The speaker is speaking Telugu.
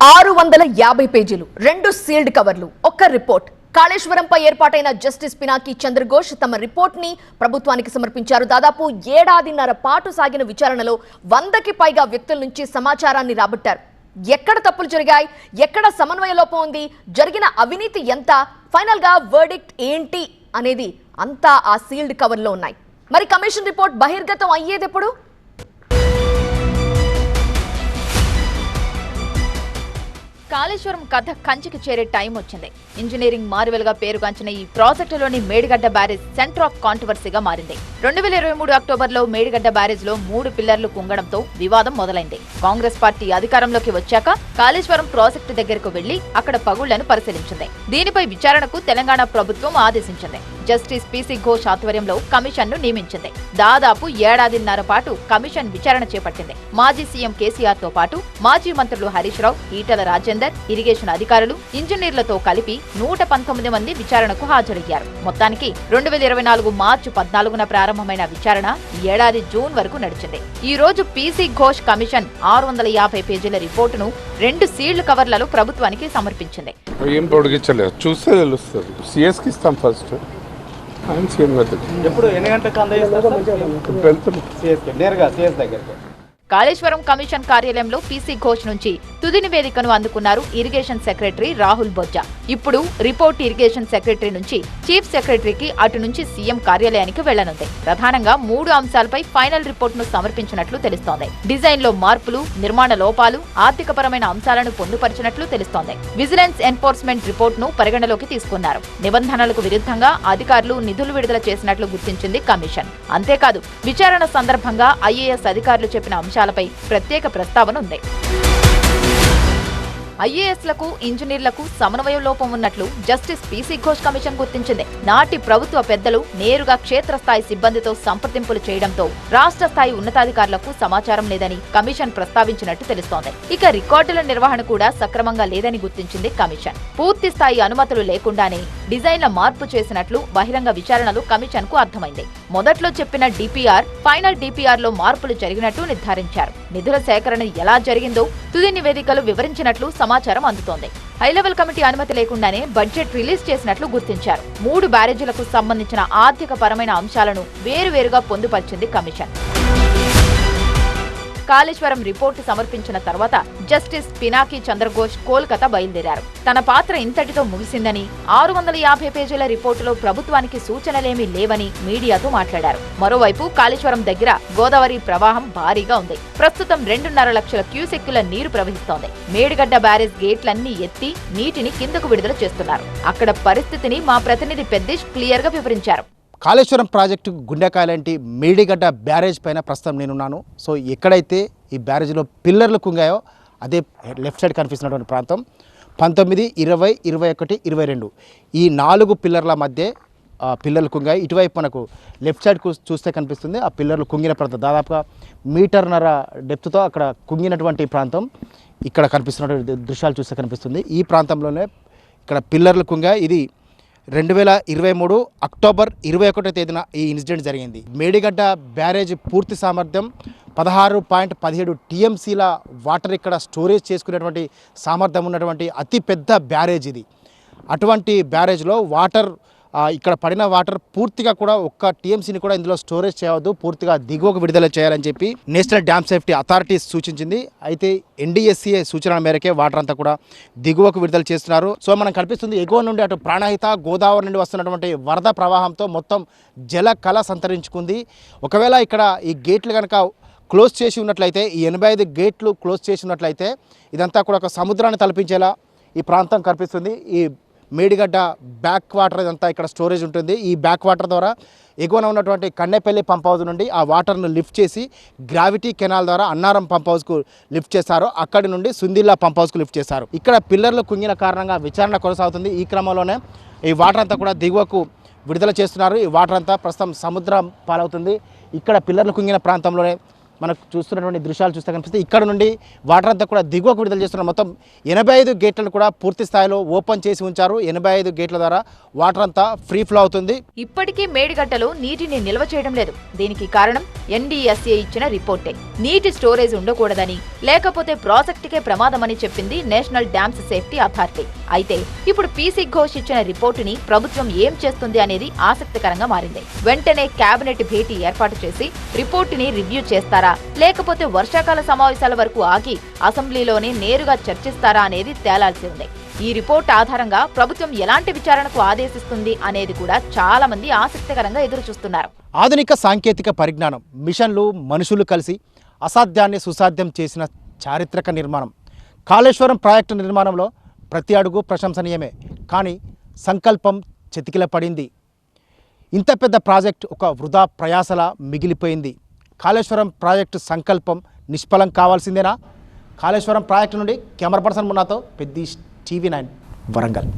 650 పేజీలు, 2 సీల్డ్ కవర్లు, ఒక్క రిపోర్ట్. కాళేశ్వరంపై ఏర్పాటైన జస్టిస్ పినాకి చంద్రఘోష్ తమ రిపోర్ట్ ని ప్రభుత్వానికి సమర్పించారు. దాదాపు ఏడాదిన్నర పాటు సాగిన విచారణలో 100కి పైగా వ్యక్తుల నుంచి సమాచారాన్ని రాబట్టారు. ఎక్కడ తప్పులు జరిగాయి, ఎక్కడ సమన్వయ లోపం ఉంది, జరిగిన అవినీతి ఎంత, ఫైనల్ గా వర్డిక్ట్ ఏంటి అనేది అంతా ఆ సీల్డ్ కవర్లో ఉన్నాయి. మరి కమిషన్ రిపోర్ట్ బహిర్గతం అయ్యేదెప్పుడు? కాళేశ్వరం కథ కంచికి చేరే టైం వచ్చింది. ఇంజనీరింగ్ మారువెలుగా పేరుగాంచిన ఈ ప్రాజెక్టులోని మేడిగడ్డ బ్యారేజ్ సెంటర్ ఆఫ్ కాంట్రవర్సీగా మారింది. 2023 అక్టోబర్లో మేడిగడ్డ బ్యారేజ్ లో 3 పిల్లర్లు కుంగడంతో వివాదం మొదలైంది. కాంగ్రెస్ పార్టీ అధికారంలోకి వచ్చాక కాళేశ్వరం ప్రాజెక్టు దగ్గరకు వెళ్లి అక్కడ పగుళ్లను పరిశీలించింది. దీనిపై విచారణకు తెలంగాణ ప్రభుత్వం ఆదేశించింది. జస్టిస్ పిసి ఘోష్ ఆధ్వర్యంలో కమిషన్ ను నియమించింది. దాదాపు ఏడాదిన్నర పాటు కమిషన్ విచారణ చేపట్టింది. మాజీ సీఎం కేసీఆర్ తో పాటు మాజీ మంత్రులు హరీష్ రావు, ఈటల రాజేందర్, ఇరిగేషన్ అధికారులు, ఇంజనీర్లతో కలిపి 119 మంది విచారణకు హాజరయ్యారు. మొత్తానికి 2024 మార్చి 14న ప్రారంభమైన విచారణ ఈ ఏడాది జూన్ వరకు నడిచింది. ఈ రోజు పిసి ఘోష్ కమిషన్ 650 పేజీల రిపోర్టును 2 సీల్డ్ కవర్లలో ప్రభుత్వానికి సమర్పించింది. కాళేశ్వరం కమిషన్ కార్యాలయంలో పిసి ఘోష్ నుంచి తుది నివేదికను అందుకున్నారు ఇరిగేషన్ సెక్రటరీ రాహుల్ బొజ్జా. ఇప్పుడు రిపోర్ట్ ఇరిగేషన్ సెక్రటరీ నుంచి చీఫ్ సెక్రటరీకి, అటు నుంచి సీఎం కార్యాలయానికి వెళ్లనుంది. ప్రధానంగా 3 అంశాలపై ఫైనల్ రిపోర్ట్ ను సమర్పించినట్లు తెలుస్తోంది. డిజైన్ లో మార్పులు, నిర్మాణ లోపాలు, ఆర్థికపరమైన అంశాలను పొందుపరిచినట్లు తెలుస్తోంది. విజిలెన్స్ ఎన్ఫోర్స్మెంట్ రిపోర్ట్ ను పరిగణలోకి తీసుకున్నారు. నిబంధనలకు విరుద్ధంగా అధికారులు నిధులు విడుదల చేసినట్లు గుర్తించింది కమిషన్. అంతేకాదు, విచారణ సందర్భంగా ఐఏఎస్ అధికారులు చెప్పిన అంశాలపై ప్రత్యేక ప్రస్తావన ఉంది. ఐఏఎస్లకు, ఇంజనీర్లకు సమన్వయ లోపం ఉన్నట్లు జస్టిస్ పిసి ఘోష్ కమిషన్ గుర్తించింది. నాటి ప్రభుత్వ పెద్దలు నేరుగా క్షేత్రస్థాయి సిబ్బందితో సంప్రదింపులు చేయడంతో రాష్ట్ర స్థాయి ఉన్నతాధికారులకు సమాచారం లేదని కమిషన్ ప్రస్తావించినట్టు తెలుస్తోంది. ఇక రికార్డుల నిర్వహణ కూడా సక్రమంగా లేదని గుర్తించింది కమిషన్. పూర్తి స్థాయి అనుమతులు లేకుండానే డిజైన్ల మార్పు చేసినట్లు బహిరంగ విచారణలో కమిషన్ కు అర్థమైంది. మొదట్లో చెప్పిన డిపిఆర్, ఫైనల్ డిపిఆర్ లో మార్పులు జరిగినట్టు నిర్ధారించారు. నిధుల సేకరణ ఎలా జరిగిందో తుది నివేదికలు వివరించినట్లు సమాచారం అందుతోంది. హైలెవెల్ కమిటీ అనుమతి లేకుండానే బడ్జెట్ రిలీజ్ చేసినట్లు గుర్తించారు. 3 బ్యారేజీలకు సంబంధించిన ఆర్థిక పరమైన అంశాలను వేరువేరుగా పొందుపరిచింది కమిషన్. కాళేశ్వరం రిపోర్టు సమర్పించిన తర్వాత జస్టిస్ పినాకి చంద్రఘోష్ కోల్కతా బయలుదేరారు. తన పాత్ర ఇంతటితో ముగిసిందని, 650 పేజీల రిపోర్టులో ప్రభుత్వానికి సూచనలేమీ లేవని మీడియాతో మాట్లాడారు. మరోవైపు కాళేశ్వరం దగ్గర గోదావరి ప్రవాహం భారీగా ఉంది. ప్రస్తుతం 2.5 లక్షల క్యూసెక్కుల నీరు ప్రవహిస్తోంది. మేడిగడ్డ బ్యారేజ్ గేట్లన్నీ ఎత్తి నీటిని కిందకు విడుదల చేస్తున్నారు. అక్కడ పరిస్థితిని మా ప్రతినిధి పెద్దిష్ క్లియర్ గా వివరించారు. కాళేశ్వరం ప్రాజెక్టు గుండెకాయలాంటి మేడిగడ్డ బ్యారేజ్ పైన ప్రస్తుతం నేనున్నాను. సో ఎక్కడైతే ఈ బ్యారేజ్లో పిల్లర్లు కుంగాయో అదే లెఫ్ట్ సైడ్ కనిపిస్తున్నటువంటి ప్రాంతం 19, 20, 21, 22 ఈ 4 పిల్లర్ల మధ్య పిల్లర్లు కుంగాయి. ఇటువైపు మనకు లెఫ్ట్ సైడ్ చూస్తే కనిపిస్తుంది ఆ పిల్లర్లు కుంగిన ప్రాంతం. దాదాపుగా 1.5 మీటర్ డెప్త్తో అక్కడ కుంగినటువంటి ప్రాంతం ఇక్కడ కనిపిస్తున్నటువంటి దృశ్యాలు చూస్తే కనిపిస్తుంది. ఈ ప్రాంతంలోనే ఇక్కడ పిల్లర్లు కుంగాయి. ఇది 2023 అక్టోబర్ 21వ తేదీన ఈ ఇన్సిడెంట్ జరిగింది. మేడిగడ్డ బ్యారేజ్ పూర్తి సామర్థ్యం 16.17 టీఎంసీల వాటర్ ఇక్కడ స్టోరేజ్ చేసుకునేటువంటి సామర్థ్యం ఉన్నటువంటి అతి పెద్ద బ్యారేజ్ ఇది. అటువంటి బ్యారేజ్లో వాటర్ ఇక్కడ పడిన వాటర్ పూర్తిగా కూడా ఒక్క టీఎంసీని కూడా ఇందులో స్టోరేజ్ చేయవద్దు, పూర్తిగా దిగువకు విడుదల చేయాలని చెప్పి నేషనల్ డ్యామ్ సేఫ్టీ అథారిటీ సూచించింది. అయితే ఎన్డీఎస్సీఏ సూచనల మేరకే వాటర్ అంతా కూడా దిగువకు విడుదల చేస్తున్నారు. సో మనం కనిపిస్తుంది ఎగువ నుండి అటు ప్రాణహిత, గోదావరి నుండి వస్తున్నటువంటి వరద ప్రవాహంతో మొత్తం జల కళ సంతరించుకుంది. ఒకవేళ ఇక్కడ ఈ గేట్లు కనుక క్లోజ్ చేసి ఉన్నట్లయితే, ఈ 85 గేట్లు క్లోజ్ చేసి ఉన్నట్లయితే ఇదంతా కూడా ఒక సముద్రాన్ని తలపించేలా ఈ ప్రాంతం కనిపిస్తుంది. ఈ మేడిగడ్డ బ్యాక్ వాటర్ ఇదంతా ఇక్కడ స్టోరేజ్ ఉంటుంది. ఈ బ్యాక్ వాటర్ ద్వారా ఎగువన ఉన్నటువంటి కన్నెపల్లి పంప్ హౌస్ నుండి ఆ వాటర్ను లిఫ్ట్ చేసి గ్రావిటీ కెనాల్ ద్వారా అన్నారం పంప్ హౌస్కు లిఫ్ట్ చేశారు. అక్కడి నుండి సుందిల్లా పంప్ హౌస్కు లిఫ్ట్ చేశారు. ఇక్కడ పిల్లర్లు కుంగిన కారణంగా విచారణ కొనసాగుతుంది. ఈ క్రమంలోనే ఈ వాటర్ అంతా కూడా దిగువకు విడుదల చేస్తున్నారు. ఈ వాటర్ అంతా ప్రస్తుతం సముద్రం పాలవుతుంది. ఇక్కడ పిల్లర్లు కుంగిన ప్రాంతంలోనే మనకు చూస్తున్నటువంటి దృశ్యాలు చూస్తే కనిపిస్తే ఇక్కడ నుండి వాటర్ అంతా కూడా దిగువకు విడుదల చేస్తున్నారు. మొత్తం 85 గేట్లను కూడా పూర్తి స్థాయిలో ఓపెన్ చేసి ఉంచారు. 85 గేట్ల ద్వారా వాటర్ అంతా ఫ్రీ ఫ్లో అవుతుంది. ఇప్పటికీ మేడిగడ్డలో నీటిని నిల్వ చేయడం లేదు. దీనికి కారణం NDSA ఇచ్చిన రిపోర్టే. నీటి స్టోరేజ్ ఉండకూడదని, లేకపోతే ప్రాజెక్టుకే ప్రమాదమని చెప్పింది నేషనల్ డ్యామ్స్ సేఫ్టీ అథారిటీ. అయితే ఇప్పుడు PC ఘోష్ ఇచ్చిన రిపోర్టుని ప్రభుత్వం ఏం చేస్తుంది అనేది ఆసక్తికరంగా మారింది. వెంటనే కేబినెట్ భేటీ ఏర్పాటు చేసి రిపోర్టుని రివ్యూ చేస్తారా, లేకపోతే వర్షాకాల సమావేశాల వరకు ఆగి అసెంబ్లీలోనే నేరుగా చర్చిస్తారా అనేది తేలాల్సి ఉంది. ఈ రిపోర్ట్ ఆధారంగా ప్రభుత్వం ఎలాంటి విచారణకు ఆదేశిస్తుంది అనేది కూడా చాలా మంది ఆసక్తికరంగా ఎదురుచూస్తున్నారు. ఆధునిక సాంకేతిక పరిజ్ఞానం, మిషన్లు, మనుషులు కలిసి అసాధ్యాన్ని సుసాధ్యం చేసిన చారిత్రక నిర్మాణం. కాళేశ్వరం ప్రాజెక్టు నిర్మాణంలో ప్రతి అడుగు ప్రశంసనీయమే, కానీ సంకల్పం చెతికిల పడింది. ఇంత పెద్ద ప్రాజెక్టు ఒక వృధా ప్రయాసలా మిగిలిపోయింది. కాళేశ్వరం ప్రాజెక్టు సంకల్పం నిష్ఫలం కావాల్సిందేనా? కాళేశ్వరం ప్రాజెక్టు నుండి కెమెరా పర్సన్ మున్నాతో పెద్ది TV9 వరంగల్.